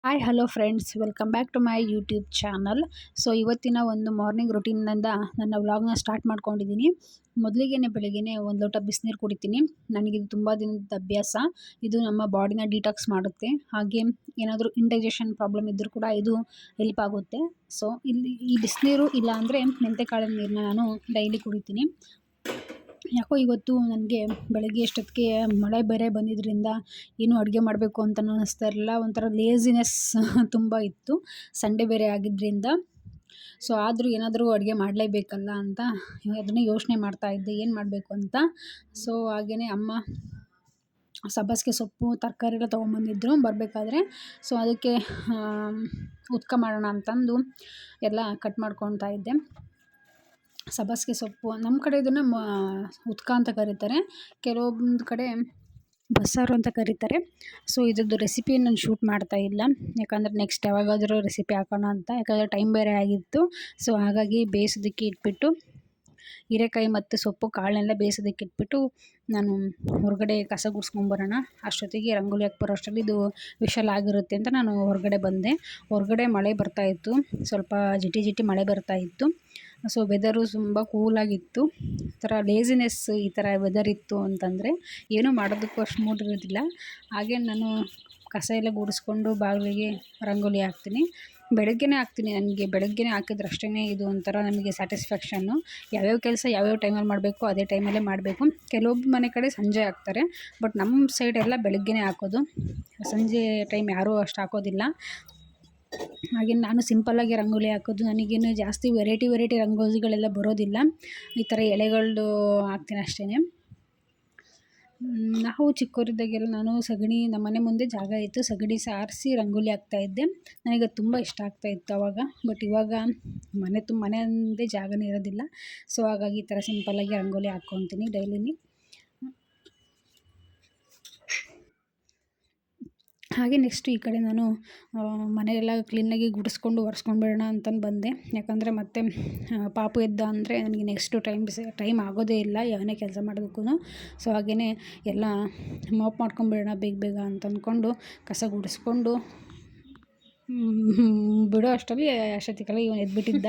Hi hello friends, welcome back to my YouTube channel. So ಇವತ್ತಿನ ಒಂದು morning ರುಟೀನಿಂದ ನನ್ನ ವ್ಲಾಗ್ನ ಸ್ಟಾರ್ಟ್ ಮಾಡ್ಕೊಂಡಿದ್ದೀನಿ. ಮೊದಲಿಗೆ ಬೆಳಗ್ಗೆ ಒಂದು ಲೋಟ ಬಿಸಿನೀರು ಕುಡಿತೀನಿ. ನನಗಿದು ತುಂಬ ದಿನದ ಅಭ್ಯಾಸ. ಇದು ನಮ್ಮ ಬಾಡಿನ ಡಿಟಾಕ್ಸ್ ಮಾಡುತ್ತೆ. ಹಾಗೆ ಏನಾದರೂ ಇಂಡೈಜೆಷನ್ ಪ್ರಾಬ್ಲಮ್ ಇದ್ದರೂ ಕೂಡ ಇದು ಹೆಲ್ಪ್ ಆಗುತ್ತೆ. ಸೊ ಇಲ್ಲಿ ಈ ಬಿಸಿನೀರು ಇಲ್ಲ ಅಂದರೆ ಮೆಂತೆಕಾಳಿನ ನೀರನ್ನ ನಾನು ಡೈಲಿ ಕುಡಿತೀನಿ. ಯಾಕೋ ಇವತ್ತು ನನಗೆ ಬೆಳಗ್ಗೆ ಅಷ್ಟೊತ್ತಿಗೆ ಮಳೆ ಬೇರೆ ಬಂದಿದ್ದರಿಂದ ಏನು ಅಡುಗೆ ಮಾಡಬೇಕು ಅಂತಲೂ ಅನ್ನಿಸ್ತಾ ಇರಲಿಲ್ಲ. ಒಂಥರ ಲೇಝಿನೆಸ್ ತುಂಬ ಇತ್ತು, ಸಂಡೇ ಬೇರೆ ಆಗಿದ್ದರಿಂದ. ಸೊ ಆದರೂ ಏನಾದರೂ ಅಡುಗೆ ಮಾಡಲೇಬೇಕಲ್ಲ ಅಂತ ಅದನ್ನೇ ಯೋಚನೆ ಮಾಡ್ತಾಯಿದ್ದೆ, ಏನು ಮಾಡಬೇಕು ಅಂತ. ಸೊ ಹಾಗೆಯೇ ಅಮ್ಮ ಸಬ್ಬಸಿಗೆ ಸೊಪ್ಪು ತರಕಾರಿ ಎಲ್ಲ ತೊಗೊಂಬಂದಿದ್ರು ಬರಬೇಕಾದ್ರೆ. ಸೊ ಅದಕ್ಕೆ ಉತ್ಕ ಮಾಡೋಣ ಅಂತಂದು ಎಲ್ಲ ಕಟ್ ಮಾಡ್ಕೊತಾ ಇದ್ದೆ. ಸಬ್ಬಸಿಗೆ ಸೊಪ್ಪು ನಮ್ಮ ಕಡೆ ಇದನ್ನು ಉತ್ಕ ಅಂತ ಕರೀತಾರೆ, ಕೆಲವೊಂದು ಕಡೆ ಬಸ್ಸಾರು ಅಂತ ಕರೀತಾರೆ. ಸೊ ಇದ್ರದ್ದು ರೆಸಿಪಿ ನಾನು ಶೂಟ್ ಮಾಡ್ತಾ ಇಲ್ಲ, ಯಾಕಂದರೆ ನೆಕ್ಸ್ಟ್ ಯಾವಾಗಾದರೂ ರೆಸಿಪಿ ಹಾಕೋಣ ಅಂತ. ಯಾಕಂದರೆ ಟೈಮ್ ಬೇರೆ ಆಗಿತ್ತು. ಸೊ ಹಾಗಾಗಿ ಬೇಯಿಸೋದಕ್ಕೆ ಇಟ್ಬಿಟ್ಟು ಹೀರೆಕಾಯಿ ಮತ್ತು ಸೊಪ್ಪು ಕಾಳನ್ನೆಲ್ಲ ಬೇಯಿಸೋದಕ್ಕೆ ಇಟ್ಬಿಟ್ಟು ನಾನು ಹೊರಗಡೆ ಕಸ ಗುಡಿಸ್ಕೊಂಬರೋಣ, ಅಷ್ಟೊತ್ತಿಗೆ ರಂಗೋಲಿ ಹಾಕಿ ಬರೋ ಅಷ್ಟರಲ್ಲಿ ಇದು ವಿಷಲ್ ಆಗಿರುತ್ತೆ ಅಂತ ನಾನು ಹೊರಗಡೆ ಬಂದೆ. ಹೊರಗಡೆ ಮಳೆ ಬರ್ತಾಯಿತ್ತು, ಸ್ವಲ್ಪ ಜಿಟಿ ಜಿಟಿ ಮಳೆ ಬರ್ತಾಯಿತ್ತು. ಸೊ ವೆದರು ತುಂಬ ಕೂಲಾಗಿತ್ತು. ಈ ಥರ ಲೇಝಿನೆಸ್, ಈ ಥರ ವೆದರ್ ಇತ್ತು ಅಂತಂದರೆ ಏನೂ ಮಾಡೋದಕ್ಕೂ ಅಷ್ಟು ಮೂಡ್ ಇರೋದಿಲ್ಲ. ಹಾಗೆ ನಾನು ಕಸ ಎಲ್ಲ ಗುಡಿಸ್ಕೊಂಡು ಬಾಗಿಲಿಗೆ ರಂಗೋಲಿ ಹಾಕ್ತೀನಿ. ಬೆಳಗ್ಗೆನೇ ಹಾಕ್ತೀನಿ. ನನಗೆ ಬೆಳಗ್ಗೆನೇ ಹಾಕಿದ್ರೆ ಅಷ್ಟೇ ಇದು ಒಂಥರ ನಮಗೆ ಸ್ಯಾಟಿಸ್ಫ್ಯಾಕ್ಷನ್ನು. ಯಾವ್ಯಾವ ಕೆಲಸ ಯಾವ್ಯಾವ ಟೈಮಲ್ಲಿ ಮಾಡಬೇಕು ಅದೇ ಟೈಮಲ್ಲೇ ಮಾಡಬೇಕು. ಕೆಲವೊಬ್ಬ ಮನೆ ಕಡೆ ಸಂಜೆ ಹಾಕ್ತಾರೆ, ಬಟ್ ನಮ್ಮ ಸೈಡ್ ಎಲ್ಲ ಬೆಳಗ್ಗೆನೇ ಹಾಕೋದು. ಸಂಜೆ ಟೈಮ್ ಯಾರೂ ಅಷ್ಟು ಹಾಕೋದಿಲ್ಲ. ಹಾಗೆ ನಾನು ಸಿಂಪಲ್ಲಾಗಿ ರಂಗೋಲಿ ಹಾಕೋದು. ನನಗೇನು ಜಾಸ್ತಿ ವೆರೈಟಿ ರಂಗೋಲಿಗಳೆಲ್ಲ ಬರೋದಿಲ್ಲ. ಈ ಥರ ಎಲೆಗಳದ್ದು ಹಾಕ್ತೀನಿ ಅಷ್ಟೇ. ನಾವು ಚಿಕ್ಕವರಿದ್ದಾಗೆಲ್ಲ ನಾನು ಸಗಣಿ, ನಮ್ಮ ಮನೆ ಮುಂದೆ ಜಾಗ ಇತ್ತು, ಸಗಣಿ ಸಾರಿಸಿ ರಂಗೋಲಿ ಹಾಕ್ತಾಯಿದ್ದೆ. ನನಗೆ ತುಂಬ ಇಷ್ಟ ಆಗ್ತಾಯಿತ್ತು ಆವಾಗ. ಬಟ್ ಇವಾಗ ಮನೆ ಮುಂದೆ ಜಾಗನೇ ಇರೋದಿಲ್ಲ. ಸೊ ಹಾಗಾಗಿ ಈ ಥರ ಸಿಂಪಲ್ಲಾಗಿ ರಂಗೋಲಿ ಹಾಕ್ಕೊತೀನಿ ಡೈಲಿನಿ. ಹಾಗೆ ನೆಕ್ಸ್ಟು ಈ ಕಡೆ ನಾನು ಮನೆಯೆಲ್ಲ ಕ್ಲೀನಾಗಿ ಗುಡಿಸ್ಕೊಂಡು ಒರೆಸ್ಕೊಂಡ್ಬಿಡೋಣ ಅಂತಂದು ಬಂದೆ. ಯಾಕಂದರೆ ಮತ್ತೆ ಪಾಪು ಎದ್ದ ಅಂದರೆ ನನಗೆ ನೆಕ್ಸ್ಟು ಟೈಮ್ ಆಗೋದೇ ಇಲ್ಲ ಯಾವನೇ ಕೆಲಸ ಮಾಡೋದಕ್ಕೂ. ಸೊ ಹಾಗೆಯೇ ಎಲ್ಲ ಮಾಪ್ ಮಾಡ್ಕೊಂಬಿಡೋಣ ಬೇಗ ಬೇಗ ಅಂತ ಅಂದ್ಕೊಂಡು ಕಸ ಗುಡಿಸ್ಕೊಂಡು ಬಿಡೋ ಅಷ್ಟರಲ್ಲಿ ಅಷ್ಟೊತ್ತಿಗೆಲ್ಲ ಇವನು ಎದ್ಬಿಟ್ಟಿದ್ದ.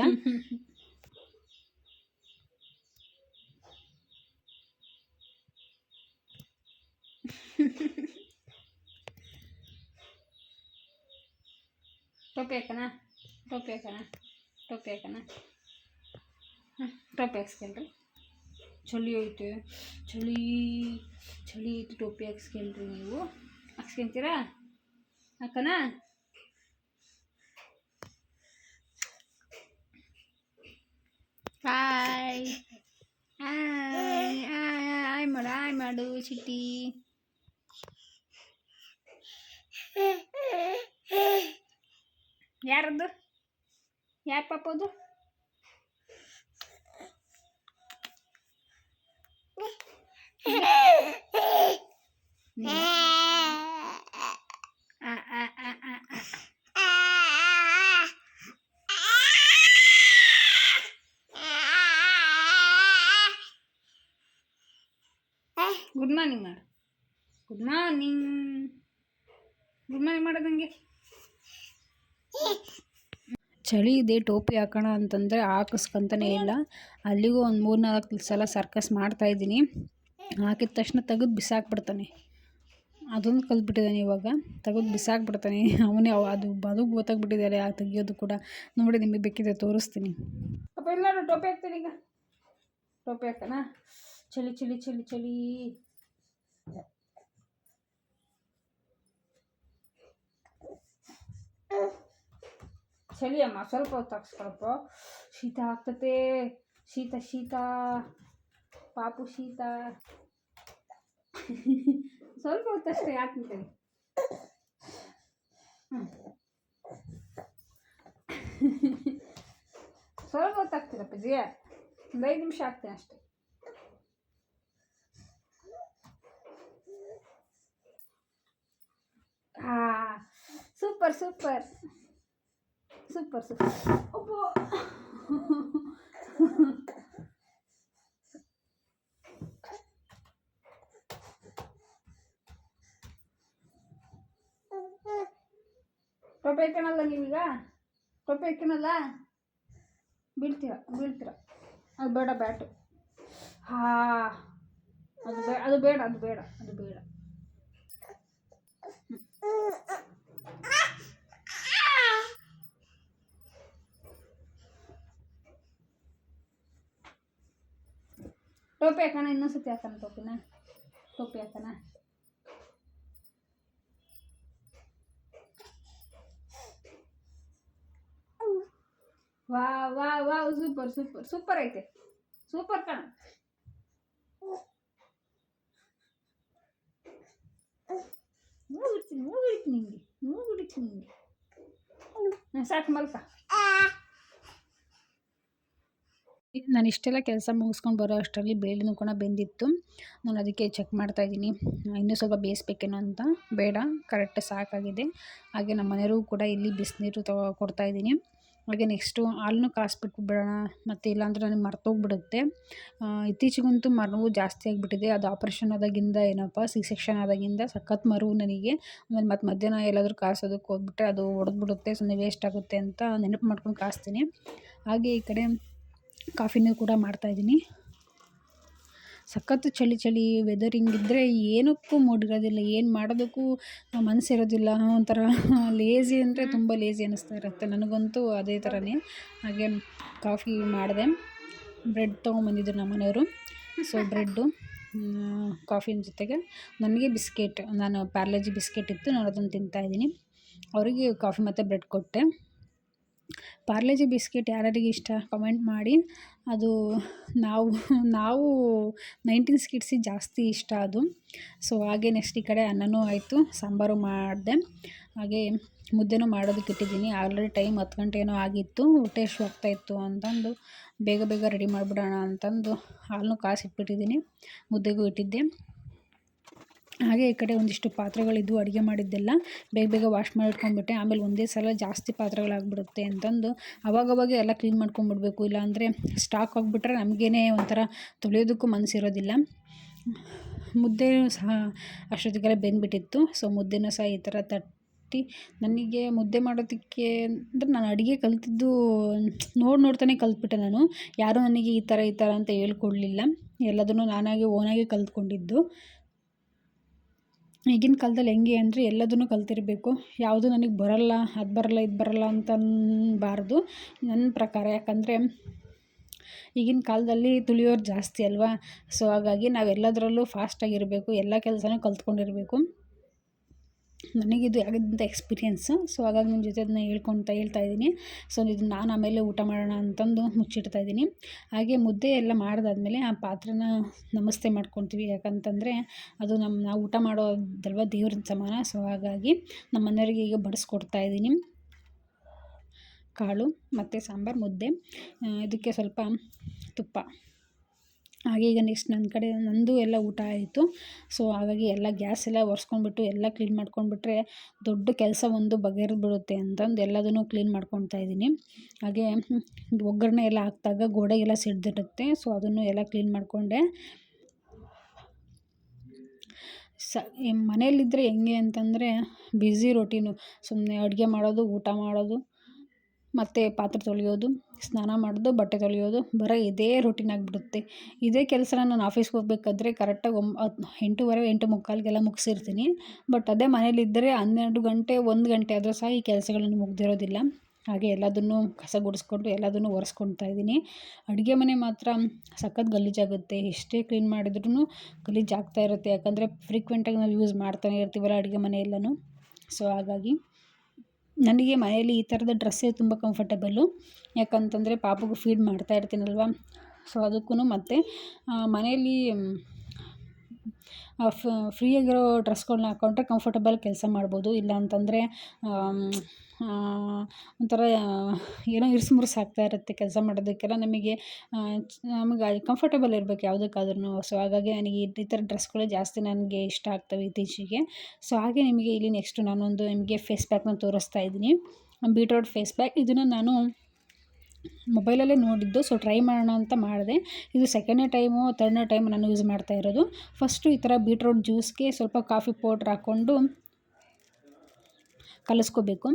ಟೋಪಿ ಹಾಕಣ, ಟೋಪಿ ಹಾಕಣ, ಟೋಪಿ ಹಾಕಣ. ಟೋಪಿ ಹಾಕ್ಸ್ಕೊಳ್ರಿ. ಚಳಿ ಐತೆ, ಚಳಿ ಚಳಿ ಐತೆ. ಟೋಪಿ ಹಾಕ್ಸ್ಕೊಳ್ರಿ. ನೀವು ಹಾಕ್ಸ್ಕೊಂತೀರಾ? ಹಾಕಣ. ಹಾಯ್ ಹಾಯ್ ಹಾಯ್ ಮಾಡು, ಹಾಯ್ ಮಾಡು ಚಿಟ್ಟಿ. ಯಾರದ್ದು? ಯಾರು ಪಾಪದು? ಗುಡ್ ಮಾರ್ನಿಂಗ್ ಮಾಡು. ಗುಡ್ ಮಾರ್ನಿಂಗ್, ಗುಡ್ ಮಾರ್ನಿಂಗ್ ಮಾಡೋದಂಗೆ. ಚಳಿ ಇದೆ, ಟೋಪಿ ಹಾಕೋಣ ಅಂತಂದರೆ ಹಾಕಿಸ್ಕೊಂತಾನೇ ಇಲ್ಲ. ಅಲ್ಲಿಗೂ ಒಂದು 3-4 ಸಲ ಸರ್ಕಸ್ ಮಾಡ್ತಾಯಿದ್ದೀನಿ. ಹಾಕಿದ ತಕ್ಷಣ ತೆಗೆದು ಬಿಸಾಕ್ಬಿಡ್ತಾನೆ. ಅದೊಂದು ಕಲ್ತ್ಬಿಟ್ಟಿದ್ದಾನೆ ಇವಾಗ, ತೆಗೆದು ಬಿಸಾಕ್ಬಿಡ್ತಾನೆ ಅವನೇ. ಅದು ಗೊತ್ತಾಗ್ಬಿಟ್ಟಿದ್ದಾರೆ ಆ ತೆಗಿಯೋದು ಕೂಡ. ನೋಡಿ, ನಿಮಗೆ ಬೇಕಿದ್ರೆ ತೋರಿಸ್ತೀನಿ. ಅಪ್ಪ ಎಲ್ಲರೂ ಟೋಪಿ ಹಾಕ್ತೀನಿ. ಈಗ ಟೋಪಿ ಹಾಕೋಣ. ಚಳಿ ಚಳಿ ಚಳಿ ಚಳಿ. ಚಳಿ ಅಮ್ಮ, ಸ್ವಲ್ಪ ಹೊತ್ತು ಹಾಕ್ಸ್ಕೊಳಪ್ಪ. ಶೀತ ಆಗ್ತತೆ, ಶೀತ ಶೀತ, ಪಾಪು ಶೀತ. ಸ್ವಲ್ಪ ಹೊತ್ತಷ್ಟೇ ಹಾಕ್ತೀನಿ. ಸ್ವಲ್ಪ ಹೊತ್ತು ಹಾಕ್ತೀರಪ್ಪ ಜಿ, ಒಂದು 5 ನಿಮಿಷ ಹಾಕ್ತೀನಿ ಅಷ್ಟೇ. Super super super super. ಒಬ್ಬ ಟೊಪ್ಪೆ ಹಾಕೋಣಲ್ಲ ನೀವೀಗ, ಟೊಪ್ಪೆ ಹಾಕೋಣಲ್ಲ, ಬೀಳ್ತೀರ ಅದು ಬೇಡ ಬ್ಯಾಟು. ಅದು ಬೇಡ. ಟೋಪಿ ಹಾಕೋಣ, ಇನ್ನೊಂದ್ಸತಿ ಹಾಕೋಣ ಟೋಪಿ ಹಾಕೋಣ. ವಾ ಸೂಪರ್ ಐತೆ, ಸೂಪರ್ ಕಣ. ಮೂಗಿಡ್ತೀನಿ ಸಾಕು ಮಲ್ಕ. ನಾನು ಇಷ್ಟೆಲ್ಲ ಕೆಲಸ ಮುಗಿಸ್ಕೊಂಡು ಬರೋ ಅಷ್ಟರಲ್ಲಿ ಬೇಳೆನೂ ಕೂಡ ಬೆಂದಿತ್ತು. ನಾನು ಅದಕ್ಕೆ ಚೆಕ್ ಮಾಡ್ತಾಯಿದ್ದೀನಿ, ಇನ್ನೂ ಸ್ವಲ್ಪ ಬೇಯಿಸ್ಬೇಕೇನೋ ಅಂತ. ಬೇಡ, ಕರೆಕ್ಟ್ ಸಾಕಾಗಿದೆ. ಹಾಗೆ ನಮ್ಮ ಮನೆಯವ್ರಿಗೂ ಕೂಡ ಇಲ್ಲಿ ಬಿಸಿನೀರು ಕೊಡ್ತಾಯಿದ್ದೀನಿ. ಹಾಗೆ ನೆಕ್ಸ್ಟು ಹಾಲನ್ನು ಕಾಯಿಸ್ಬಿಟ್ಟು ಬಿಡೋಣ, ಮತ್ತು ಇಲ್ಲಾಂದರೆ ನನಗೆ ಮರ್ತೋಗ್ಬಿಡುತ್ತೆ. ಇತ್ತೀಚೆಗಂತೂ ಮರವು ಜಾಸ್ತಿ ಆಗಿಬಿಟ್ಟಿದೆ. ಅದು ಆಪ್ರೇಷನ್ ಆದಾಗಿಂದ ಏನಪ್ಪ ಸೆಕ್ಷನ್ ಆದಾಗಿಂದ ಸಖತ್ ಮರವು ನನಗೆ. ಆಮೇಲೆ ಮತ್ತು ಮಧ್ಯಾಹ್ನ ಎಲ್ಲಾದರೂ ಕಾಯಿಸೋದಕ್ಕೆ ಹೋಗ್ಬಿಟ್ರೆ ಅದು ಒಡೆದ್ಬಿಡುತ್ತೆ, ಸುಮ್ಮನೆ ವೇಸ್ಟ್ ಆಗುತ್ತೆ ಅಂತ ನೆನಪು ಮಾಡ್ಕೊಂಡು ಕಾಯಿಸ್ತೀನಿ. ಹಾಗೆ ಈ ಕಡೆ ಕಾಫಿನೂ ಕೂಡ ಮಾಡ್ತಾಯಿದ್ದೀನಿ. ಸಖತ್ತು ಚಳಿ ವೆದರ್ ಹಿಂಗಿದ್ರೆ ಏನಕ್ಕೂ ಮೂಡಿರೋದಿಲ್ಲ, ಏನು ಮಾಡೋದಕ್ಕೂ ಮನಸ್ಸಿರೋದಿಲ್ಲ. ಒಂಥರ ಲೇಝಿ ಅಂದರೆ ತುಂಬ ಲೇಝಿ ಅನ್ನಿಸ್ತಾ ಇರುತ್ತೆ ನನಗಂತೂ, ಅದೇ ಥರನೇ. ಹಾಗೆ ಕಾಫಿ ಮಾಡಿದೆ. ಬ್ರೆಡ್ ತೊಗೊಂಬಂದಿದ್ರು ನಮ್ಮ ಮನೆಯವರು. ಸೊ ಬ್ರೆಡ್ಡು ಕಾಫಿನ ಜೊತೆಗೆ ನನಗೆ ಬಿಸ್ಕೆಟ್, ನಾನು ಪಾರ್ಲೆಜಿ ಬಿಸ್ಕೆಟ್ ಇತ್ತು, ನಾನು ಅದನ್ನು ತಿಂತಾಯಿದ್ದೀನಿ. ಅವರಿಗೆ ಕಾಫಿ ಮತ್ತು ಬ್ರೆಡ್ ಕೊಟ್ಟೆ. ಪಾರ್ಲೆಜಿ ಬಿಸ್ಕೆಟ್ ಯಾರ್ಯಾರಿಗೆ ಇಷ್ಟ ಕಮೆಂಟ್ ಮಾಡಿ. ಅದು ನಾವು 19 ಕಿಡ್ಸಿಗೆ ಜಾಸ್ತಿ ಇಷ್ಟ ಅದು. ಸೊ ಹಾಗೆ ನೆಕ್ಸ್ಟ್ ಈ ಕಡೆ ಅನ್ನನೂ ಆಯಿತು, ಸಾಂಬಾರು ಮಾಡಿದೆ. ಹಾಗೆ ಮುದ್ದೆನೂ ಮಾಡೋದಕ್ಕೆ ಇಟ್ಟಿದ್ದೀನಿ. ಆಲ್ರೆಡಿ ಟೈಮ್ 10 ಗಂಟೆ ಏನೋ ಆಗಿತ್ತು, ಹೊಟ್ಟೆ ಹಸಿವು ಆಗ್ತಾಯಿತ್ತು ಅಂತಂದು ಬೇಗ ರೆಡಿ ಮಾಡಿಬಿಡೋಣ ಅಂತಂದು ಹಾಲನ್ನು ಕಾಯಿಸಿಟ್ಬಿಟ್ಟಿದ್ದೀನಿ. ಮುದ್ದೆಗೂ ಇಟ್ಟಿದ್ದೆ. ಹಾಗೆ ಈ ಕಡೆ ಒಂದಿಷ್ಟು ಪಾತ್ರೆಗಳಿದ್ದು ಅಡುಗೆ ಮಾಡಿದ್ದೆಲ್ಲ ಬೇಗ ವಾಶ್ ಮಾಡಿ ಇಟ್ಕೊಂಡ್ಬಿಟ್ಟೆ. ಆಮೇಲೆ ಒಂದೇ ಸಲ ಜಾಸ್ತಿ ಪಾತ್ರೆಗಳಾಗ್ಬಿಡುತ್ತೆ ಅಂತಂದು ಅವಾಗವಾಗ ಎಲ್ಲ ಕ್ಲೀನ್ ಮಾಡ್ಕೊಂಡ್ಬಿಡ್ಬೇಕು. ಇಲ್ಲಾಂದರೆ ಸ್ಟಾಕ್ ಆಗಿಬಿಟ್ರೆ ನಮಗೇನೆ ಒಂಥರ ತೊಳೆಯೋದಕ್ಕೂ ಮನಸ್ಸಿರೋದಿಲ್ಲ. ಮುದ್ದೆಯೂ ಸಹ ಅಷ್ಟೊತ್ತಿಗೆಲ್ಲ ಬೆಂದ್ಬಿಟ್ಟಿತ್ತು. ಸೊ ಮುದ್ದೆನೂ ಸಹ ಈ ಥರ ತಟ್ಟಿ, ನನಗೆ ಮುದ್ದೆ ಮಾಡೋದಕ್ಕೆ ಅಂದರೆ ನಾನು ಅಡುಗೆ ಕಲಿತಿದ್ದು ನೋಡ್ತಾನೆ ಕಲ್ತ್ಬಿಟ್ಟೆ ನಾನು. ಯಾರೂ ನನಗೆ ಈ ಥರ ಅಂತ ಹೇಳ್ಕೊಡ್ಲಿಲ್ಲ. ಎಲ್ಲದನ್ನು ನಾನಾಗಿ ಓನಾಗಿ ಕಲ್ತ್ಕೊಂಡಿದ್ದು. ಈಗಿನ ಕಾಲದಲ್ಲಿ ಹೆಂಗೆ ಅಂದರೆ ಎಲ್ಲದನ್ನು ಕಲ್ತಿರಬೇಕು. ಯಾವುದು ನನಗೆ ಬರಲ್ಲ, ಅದು ಬರಲ್ಲ, ಇದು ಬರಲ್ಲ ಅಂತ ಅನ್ನಬಾರ್ದು ನನ್ನ ಪ್ರಕಾರ. ಯಾಕಂದರೆ ಈಗಿನ ಕಾಲದಲ್ಲಿ ತುಳಿಯೋರು ಜಾಸ್ತಿ ಅಲ್ವಾ. ಸೊ ಹಾಗಾಗಿ ನಾವೆಲ್ಲದರಲ್ಲೂ ಫಾಸ್ಟಾಗಿರಬೇಕು, ಎಲ್ಲ ಕೆಲಸನೂ ಕಲ್ತ್ಕೊಂಡಿರಬೇಕು. ನನಗಿದು ಆಗಿದ್ದಂಥ ಎಕ್ಸ್ಪೀರಿಯೆನ್ಸು. ಸೊ ಹಾಗಾಗಿ ನಿಮ್ಮ ಜೊತೆ ಅದನ್ನ ಹೇಳ್ತಾ ಇದ್ದೀನಿ. ಸೊ ಇದನ್ನು ನಾನು ಆಮೇಲೆ ಊಟ ಮಾಡೋಣ ಅಂತಂದು ಮುಚ್ಚಿಡ್ತಾಯಿದ್ದೀನಿ. ಹಾಗೆ ಮುದ್ದೆ ಎಲ್ಲ ಮಾಡಿದಾದ್ಮೇಲೆ ಆ ಪಾತ್ರೆನ ನಮಸ್ತೆ ಮಾಡ್ಕೊತೀವಿ. ಯಾಕಂತಂದರೆ ಅದು ನಾವು ಊಟ ಮಾಡೋದಲ್ವ, ದೇವ್ರ ಸಮಾನ. ಸೊ ಹಾಗಾಗಿ ನಮ್ಮ ಮನೆಯವರಿಗೆ ಈಗ ಬಡಿಸ್ಕೊಡ್ತಾಯಿದ್ದೀನಿ. ಕಾಳು ಮತ್ತು ಸಾಂಬಾರು, ಮುದ್ದೆ, ಇದಕ್ಕೆ ಸ್ವಲ್ಪ ತುಪ್ಪ. ಹಾಗೆ ಈಗ ನೆಕ್ಸ್ಟ್ ನನ್ನ ಕಡೆ ನಂದು ಎಲ್ಲ ಊಟ ಆಯಿತು. ಸೊ ಹಾಗಾಗಿ ಎಲ್ಲ ಗ್ಯಾಸ್ ಎಲ್ಲ ಒರೆಸ್ಕೊಂಡ್ಬಿಟ್ಟು ಎಲ್ಲ ಕ್ಲೀನ್ ಮಾಡ್ಕೊಂಡ್ಬಿಟ್ರೆ ದೊಡ್ಡ ಕೆಲಸ ಒಂದು ಬಗೆಹರಿದ್ಬಿಡುತ್ತೆ ಅಂತಂದು ಎಲ್ಲದನ್ನು ಕ್ಲೀನ್ ಮಾಡ್ಕೊತಾ ಇದ್ದೀನಿ. ಹಾಗೆ ಒಗ್ಗರಣೆ ಎಲ್ಲ ಹಾಕಿದಾಗ ಗೋಡೆಗೆಲ್ಲ ಸಿಡ್ದಿರುತ್ತೆ. ಸೊ ಅದನ್ನು ಎಲ್ಲ ಕ್ಲೀನ್ ಮಾಡಿಕೊಂಡೆ. ಮನೆಯಲ್ಲಿದ್ದರೆ ಹೆಂಗೆ ಅಂತಂದರೆ ಬ್ಯುಸಿ ರೊಟೀನು. ಸುಮ್ಮನೆ ಅಡುಗೆ ಮಾಡೋದು, ಊಟ ಮಾಡೋದು, ಮತ್ತು ಪಾತ್ರೆ ತೊಳೆಯೋದು, ಸ್ನಾನ ಮಾಡೋದು, ಬಟ್ಟೆ ತೊಳೆಯೋದು, ಬರೀ ಇದೇ ರೂಟೀನ್ ಆಗಿಬಿಡುತ್ತೆ. ಇದೇ ಕೆಲಸನ ನಾನು ಆಫೀಸ್ಗೆ ಹೋಗ್ಬೇಕಾದ್ರೆ ಕರೆಕ್ಟಾಗಿ 8:15, 8:45ಗೆಲ್ಲ ಮುಗಿಸಿರ್ತೀನಿ. ಬಟ್ ಅದೇ ಮನೇಲಿದ್ದರೆ 12 ಗಂಟೆ, 1 ಗಂಟೆ ಆದರೂ ಸಹ ಈ ಕೆಲಸಗಳನ್ನು ಮುಗ್ದಿರೋದಿಲ್ಲ. ಹಾಗೆ ಎಲ್ಲದನ್ನು ಕಸ ಗುಡಿಸ್ಕೊಂಡು ಎಲ್ಲದನ್ನು ಒರೆಸ್ಕೊಳ್ತಾ ಇದ್ದೀನಿ. ಅಡುಗೆ ಮನೆ ಮಾತ್ರ ಸಖತ್ ಗಲೀಜಾಗುತ್ತೆ. ಎಷ್ಟೇ ಕ್ಲೀನ್ ಮಾಡಿದ್ರೂ ಗಲೀಜಾಗ್ತಾ ಇರುತ್ತೆ. ಯಾಕಂದರೆ ಫ್ರೀಕ್ವೆಂಟಾಗಿ ನಾವು ಯೂಸ್ ಮಾಡ್ತಾನೆ ಇರ್ತೀವಲ್ಲ ಅಡುಗೆ ಮನೆ ಎಲ್ಲನೂ. ಸೊ ಹಾಗಾಗಿ ನನಗೆ ಮನೆಯಲ್ಲಿ ಈ ಥರದ ಡ್ರೆಸ್ಸೇ ತುಂಬ ಕಂಫರ್ಟಬಲ್ಲು. ಯಾಕಂತಂದರೆ ಪಾಪುಗೂ ಫೀಡ್ ಮಾಡ್ತಾ ಇರ್ತೀನಲ್ವ. ಸೊ ಅದಕ್ಕೂ ಮತ್ತು ಮನೆಯಲ್ಲಿ ಫ್ರೀಯಾಗಿರೋ ಡ್ರೆಸ್ಗಳನ್ನ ಹಾಕ್ಕೊಂಡ್ರೆ ಕಂಫರ್ಟಬಲ್ ಕೆಲಸ ಮಾಡ್ಬೋದು. ಇಲ್ಲ ಅಂತಂದರೆ ಒಂಥರ ಏನೋ ಇರುಸು ಆಗ್ತಾ ಇರುತ್ತೆ ಕೆಲಸ ಮಾಡೋದಕ್ಕೆಲ್ಲ. ನಮಗೆ ಕಂಫರ್ಟಬಲ್ ಇರಬೇಕು ಯಾವುದಕ್ಕಾದ್ರೂ. ಸೊ ಹಾಗಾಗಿ ನನಗೆ ಈ ಥರ ಡ್ರೆಸ್ಗಳೇ ಜಾಸ್ತಿ ನನಗೆ ಇಷ್ಟ ಆಗ್ತವೆ ಇತ್ತೀಚೆಗೆ. ಸೊ ಹಾಗೆ ನಿಮಗೆ ಇಲ್ಲಿ ನೆಕ್ಸ್ಟು ನಾನೊಂದು ನಿಮಗೆ ಫೇಸ್ ಪ್ಯಾಕ್ನ ತೋರಿಸ್ತಾ ಇದ್ದೀನಿ. Beetroot face pack. ಇದನ್ನು ನಾನು ಮೊಬೈಲಲ್ಲೇ ನೋಡಿದ್ದು. ಸೊ ಟ್ರೈ ಮಾಡೋಣ ಅಂತ ಮಾಡಿದೆ. ಇದು ಸೆಕೆಂಡ್ನೇ ಟೈಮು, ಥರ್ಡ್ನೇ ಟೈಮ್ ನಾನು ಯೂಸ್ ಮಾಡ್ತಾ ಇರೋದು. ಫಸ್ಟು ಈ ಥರ ಬೀಟ್ರೋಟ್ ಜ್ಯೂಸ್ಗೆ ಸ್ವಲ್ಪ ಕಾಫಿ ಪೌಡ್ರ್ ಹಾಕ್ಕೊಂಡು ಕಲಿಸ್ಕೋಬೇಕು.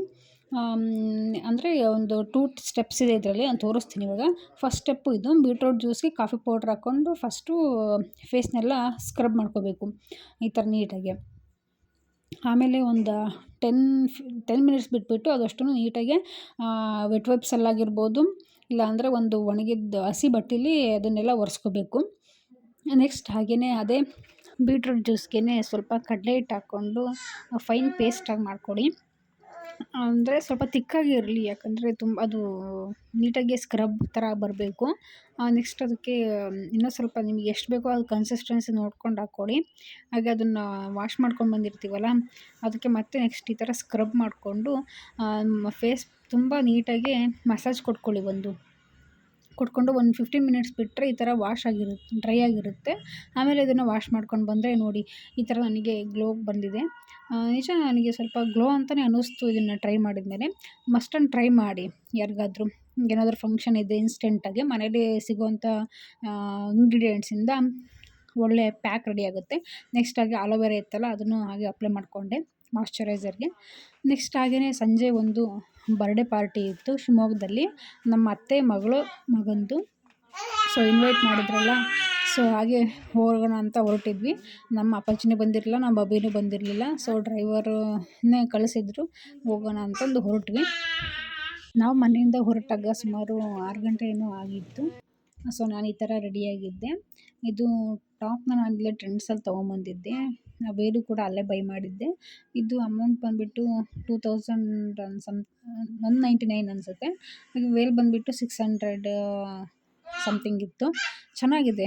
ಅಂದರೆ ಒಂದು 2 ಸ್ಟೆಪ್ಸ್ ಇದೆ ಇದರಲ್ಲಿ, ನಾನು ತೋರಿಸ್ತೀನಿ ಇವಾಗ. ಫಸ್ಟ್ ಸ್ಟೆಪ್ಪು ಇದು, ಬೀಟ್ರೋಟ್ ಜ್ಯೂಸ್ಗೆ ಕಾಫಿ ಪೌಡ್ರ್ ಹಾಕ್ಕೊಂಡು ಫಸ್ಟು ಫೇಸ್ನೆಲ್ಲ ಸ್ಕ್ರಬ್ ಮಾಡ್ಕೋಬೇಕು ಈ ಥರ ನೀಟಾಗಿ. ಆಮೇಲೆ ಒಂದು 10 ಮಿನಿಟ್ಸ್ ಬಿಟ್ಬಿಟ್ಟು ಅದಷ್ಟನ್ನು ನೀಟಾಗಿ ವೆಟ್ ವೈಪ್ಸಲ್ಲಾಗಿರ್ಬೋದು, ಇಲ್ಲಾಂದರೆ ಒಂದು ಒಣಗಿದ ಹಸಿ ಬಟ್ಟೆಲಿ ಅದನ್ನೆಲ್ಲ ಒರೆಸ್ಕೋಬೇಕು. ನೆಕ್ಸ್ಟ್ ಹಾಗೆಯೇ ಅದೇ ಬೀಟ್ರೂಟ್ ಜ್ಯೂಸ್ಗೆ ಸ್ವಲ್ಪ ಕಡಲೆ ಹಿಟ್ಟು ಹಾಕ್ಕೊಂಡು ಫೈನ್ ಪೇಸ್ಟಾಗಿ ಮಾಡಿಕೊಡಿ. ಅಂದರೆ ಸ್ವಲ್ಪ ತಿಕ್ಕಾಗಿ ಇರಲಿ, ಯಾಕಂದರೆ ತುಂಬ ಅದು ನೀಟಾಗಿ ಸ್ಕ್ರಬ್ ಥರ ಬರಬೇಕು. ನೆಕ್ಸ್ಟ್ ಅದಕ್ಕೆ ಇನ್ನೂ ಸ್ವಲ್ಪ ನಿಮಗೆ ಎಷ್ಟು ಬೇಕೋ ಅದು ಕನ್ಸಿಸ್ಟೆನ್ಸಿ ನೋಡ್ಕೊಂಡು ಹಾಕ್ಕೊಳ್ಳಿ. ಹಾಗೆ ಅದನ್ನು ವಾಶ್ ಮಾಡ್ಕೊಂಡು ಬಂದಿರ್ತೀವಲ್ಲ, ಅದಕ್ಕೆ ಮತ್ತೆ ನೆಕ್ಸ್ಟ್ ಈ ಥರ ಸ್ಕ್ರಬ್ ಮಾಡಿಕೊಂಡು ಫೇಸ್ ತುಂಬ ನೀಟಾಗಿ ಮಸಾಜ್ ಕೊಟ್ಕೊಂಡು ಒಂದು 15 ಮಿನಿಟ್ಸ್ ಬಿಟ್ಟರೆ ಈ ಥರ ಡ್ರೈ ಆಗಿರುತ್ತೆ. ಆಮೇಲೆ ಇದನ್ನು ವಾಶ್ ಮಾಡ್ಕೊಂಡು ಬಂದರೆ ನೋಡಿ ಈ ಥರ ನನಗೆ ಗ್ಲೋ ಬಂದಿದೆ. ನಿಜ ನನಗೆ ಸ್ವಲ್ಪ ಗ್ಲೋ ಅಂತಲೇ ಅನ್ನಿಸ್ತು ಇದನ್ನು ಟ್ರೈ ಮಾಡಿದ್ಮೇಲೆ. ಮಸ್ಟ್ ಆ್ಯಂಡ್ ಟ್ರೈ ಮಾಡಿ ಯಾರಿಗಾದ್ರೂ ಏನಾದರೂ ಫಂಕ್ಷನ್ ಇದೆ ಇನ್ಸ್ಟೆಂಟಾಗಿ ಮನೇಲಿ ಸಿಗೋವಂಥ ಇಂಗ್ರೀಡಿಯೆಂಟ್ಸಿಂದ ಒಳ್ಳೆ ಪ್ಯಾಕ್ ರೆಡಿ ಆಗುತ್ತೆ. ನೆಕ್ಸ್ಟ್ ಹಾಗೆ ಆಲೋವೆರಾ ಇತ್ತಲ್ಲ ಅದನ್ನು ಹಾಗೆ ಅಪ್ಲೈ ಮಾಡಿಕೊಂಡೆ ಮಾಯ್ಶ್ಚರೈಸರ್ಗೆ. ನೆಕ್ಸ್ಟ್ ಹಾಗೆಯೇ ಸಂಜೆ ಒಂದು ಬರ್ಡೇ ಪಾರ್ಟಿ ಇತ್ತು ಶಿವಮೊಗ್ಗದಲ್ಲಿ, ನಮ್ಮ ಅತ್ತೆ ಮಗಂದು. ಸೊ ಇನ್ವೈಟ್ ಮಾಡಿದ್ರಲ್ಲ, ಸೊ ಹಾಗೆ ಹೋಗೋಣ ಅಂತ ಹೊರಟಿದ್ವಿ. ನಮ್ಮ ಅಪ್ಪಾಜಿನೂ ಬಂದಿರಲಿಲ್ಲ, ನಮ್ಮ ಬಬ್ಬಿನೂ ಬಂದಿರಲಿಲ್ಲ. ಸೊ ಡ್ರೈವರನ್ನೇ ಕಳಿಸಿದ್ರು, ಹೋಗೋಣ ಅಂತಂದು ಹೊರಟ್ವಿ. ನಾವು ಮನೆಯಿಂದ ಹೊರಟಾಗ ಸುಮಾರು 6 ಗಂಟೆ ಏನೋ ಆಗಿತ್ತು. ಸೊ ನಾನು ಈ ಥರ ರೆಡಿಯಾಗಿದ್ದೆ. ಇದು ಟಾಪ್ನ ನಾನು ಇಲ್ಲೇ ಟ್ರೆಂಡ್ಸಲ್ಲಿ ತೊಗೊಂಬಂದಿದ್ದೆ. ವೇಲು ಕೂಡ ಅಲ್ಲೇ ಬೈ ಮಾಡಿದ್ದೆ. ಇದು ಅಮೌಂಟ್ ಬಂದುಬಿಟ್ಟು 199 ಅನಿಸುತ್ತೆ. ವೇಲ್ ಬಂದುಬಿಟ್ಟು 600 ಸಮಥಿಂಗ್ ಇತ್ತು. ಚೆನ್ನಾಗಿದೆ.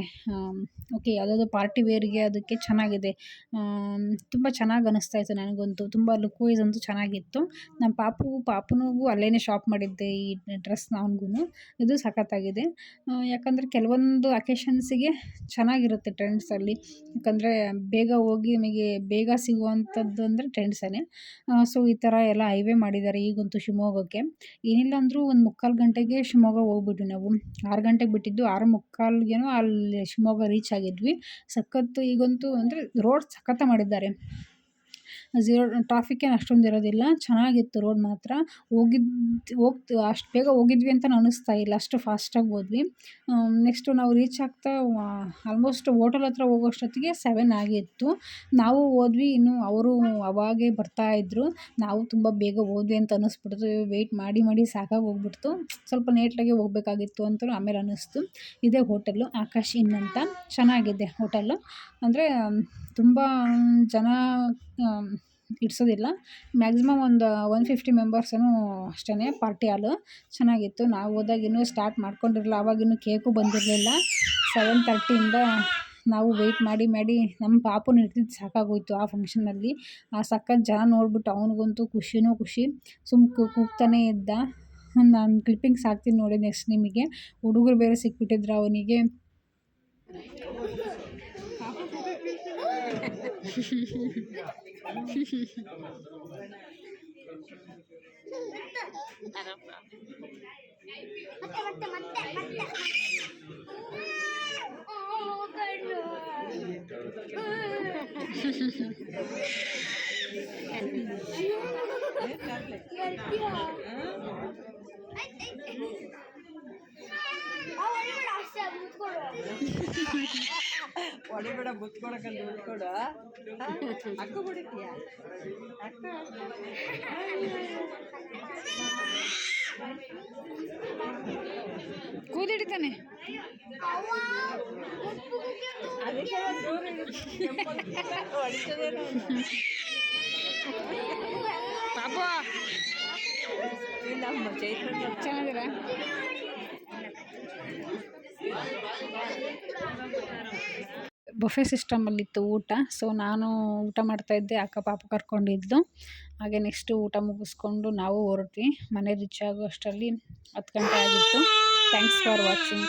ಓಕೆ, ಯಾವುದಾದ್ರು ಪಾರ್ಟಿ ವೇರ್ಗೆ ಅದಕ್ಕೆ ಚೆನ್ನಾಗಿದೆ. ತುಂಬ ಚೆನ್ನಾಗಿ ಅನ್ನಿಸ್ತಾ ಇತ್ತು ನನಗಂತೂ. ತುಂಬ ಲುಕ್ ವೈಸ್ ಅಂತೂ ಚೆನ್ನಾಗಿತ್ತು. ನಮ್ಮ ಪಾಪುನಿಗೂ ಅಲ್ಲೇ ಶಾಪ್ ಮಾಡಿದ್ದೆ ಈ ಡ್ರೆಸ್ನ. ಅವ್ನಿಗೂ ಇದು ಸಖತ್ತಾಗಿದೆ. ಯಾಕಂದರೆ ಕೆಲವೊಂದು ಅಕೇಶನ್ಸಿಗೆ ಚೆನ್ನಾಗಿರುತ್ತೆ ಟ್ರೆಂಡ್ಸಲ್ಲಿ. ಯಾಕಂದರೆ ಬೇಗ ಹೋಗಿ ನಮಗೆ ಬೇಗ ಸಿಗುವಂಥದ್ದು ಅಂದರೆ ಟ್ರೆಂಡ್ಸೇ. ಸೊ ಈ ಥರ ಎಲ್ಲ ಹೈವೇ ಮಾಡಿದ್ದಾರೆ ಈಗಂತೂ ಶಿವಮೊಗ್ಗಕ್ಕೆ. ಏನಿಲ್ಲ ಅಂದರೂ ಒಂದು 3/4 ಗಂಟೆಗೆ ಶಿವಮೊಗ್ಗ ಹೋಗ್ಬಿಟ್ವಿ ನಾವು. 6 ಗಂಟೆಗೆ ಬಿಟ್ಟಿದ್ದು, 6:45ಗೇನೋ ಅಲ್ಲಿ ಶಿವಮೊಗ್ಗ ರೀಚ್ ಆಗಿದ್ವಿ. ಸಖತ್ತು ಈಗಂತೂ ಅಂದರೆ ರೋಡ್ ಸಖತ್ತಾಗಿ ಮಾಡಿದ್ದಾರೆ. ಟ್ರಾಫಿಕ್ ಏನು ಅಷ್ಟೊಂದು ಇರೋದಿಲ್ಲ. ಚೆನ್ನಾಗಿತ್ತು ರೋಡ್ ಮಾತ್ರ. ಅಷ್ಟು ಬೇಗ ಹೋಗಿದ್ವಿ ಅಂತ ಅನ್ನಿಸ್ತಾ ಇಲ್ಲ, ಅಷ್ಟು ಫಾಸ್ಟಾಗಿ ಹೋದ್ವಿ. ನೆಕ್ಸ್ಟು ನಾವು ರೀಚ್ ಆಗ್ತಾ ಆಲ್ಮೋಸ್ಟ್ ಹೋಟೆಲ್ ಹತ್ರ ಹೋಗೋಷ್ಟೊತ್ತಿಗೆ 7 ಆಗಿತ್ತು. ನಾವು ಹೋದ್ವಿ, ಇನ್ನು ಅವರು ಅವಾಗೇ ಬರ್ತಾಯಿದ್ರು. ನಾವು ತುಂಬ ಬೇಗ ಹೋದ್ವಿ ಅಂತ ಅನ್ನಿಸ್ಬಿಡ್ತು. ವೆಯ್ಟ್ ಮಾಡಿ ಸಾಕಾಗಿ ಹೋಗ್ಬಿಡ್ತು. ಸ್ವಲ್ಪ ಲೇಟಾಗಿ ಹೋಗಬೇಕಾಗಿತ್ತು ಅಂತ ಆಮೇಲೆ ಅನ್ನಿಸ್ತು. ಇದೇ ಹೋಟೆಲ್ಲು, ಆಕಾಶ್ ಇನ್ ಅಂತ. ಚೆನ್ನಾಗಿದೆ ಹೋಟೆಲ್ಲು. ಅಂದರೆ ತುಂಬ ಜನ ಇಡಿಸೋದಿಲ್ಲ. ಮ್ಯಾಕ್ಸಿಮಮ್ ಒಂದು 150 ಮೆಂಬರ್ಸೇನೋ ಅಷ್ಟೇ ಪಾರ್ಟಿ ಹಾಲು. ಚೆನ್ನಾಗಿತ್ತು. ನಾವು ಹೋದಾಗ ಇನ್ನೂ ಸ್ಟಾರ್ಟ್ ಮಾಡ್ಕೊಂಡಿರಲಿಲ್ಲ, ಆವಾಗಿನ್ನೂ ಕೇಕು ಬಂದಿರಲಿಲ್ಲ. 7:30ಇಂದ ನಾವು ವೆಯ್ಟ್ ಮಾಡಿ ನಮ್ಮ ಪಾಪುನ ಹಿಡ್ದಿದ್ದು ಸಾಕಾಗೋಯ್ತು ಆ ಫಂಕ್ಷನ್ನಲ್ಲಿ. ಆ ಸಖತ್ ಜನ ನೋಡ್ಬಿಟ್ಟು ಅವನಿಗಂತೂ ಖುಷಿನೋ ಖುಷಿ. ಕೂಗ್ತಾನೇ ಇದ್ದ. ನಾನು ಕ್ಲಿಪ್ಪಿಂಗ್ಸ್ ಹಾಕ್ತೀನಿ ನೋಡಿ ನೆಕ್ಸ್ಟ್ ನಿಮಗೆ. ಹುಡುಗರು ಬೇರೆ ಸಿಕ್ಬಿಟ್ಟಿದ್ರು ಅವನಿಗೆ. ಹೊಡಿಬೇಡ, ಬುತ್ಕೊಡಕಂತ ದುಡ್ಡು ಅಕ್ಕ ಹೊಡಿತೀಯ ಅಕ್ಕ. ಕೂದಿಡಿತಾನೆ. ಅದಕ್ಕೆ ಹೊಡಿತದೇನೋ ಪಾಪ. ನಮ್ಮ ಚೈತ್ರ ಚೆನ್ನಾಗಿರ. ಬಫೆ ಸಿಸ್ಟಮಲ್ಲಿತ್ತು ಊಟ. ಸೊ ನಾನು ಊಟ ಮಾಡ್ತಾಯಿದ್ದೆ, ಅಕ್ಕ ಪಾಪ ಕರ್ಕೊಂಡಿದ್ದು. ಹಾಗೆ ನೆಕ್ಸ್ಟು ಊಟ ಮುಗಿಸ್ಕೊಂಡು ನಾವು ಹೊರಟ್ವಿ. ಮನೆ ರೀಚ್ ಆಗೋ ಅಷ್ಟರಲ್ಲಿ 10 ಗಂಟೆ ಆಗಿತ್ತು. Thanks for watching.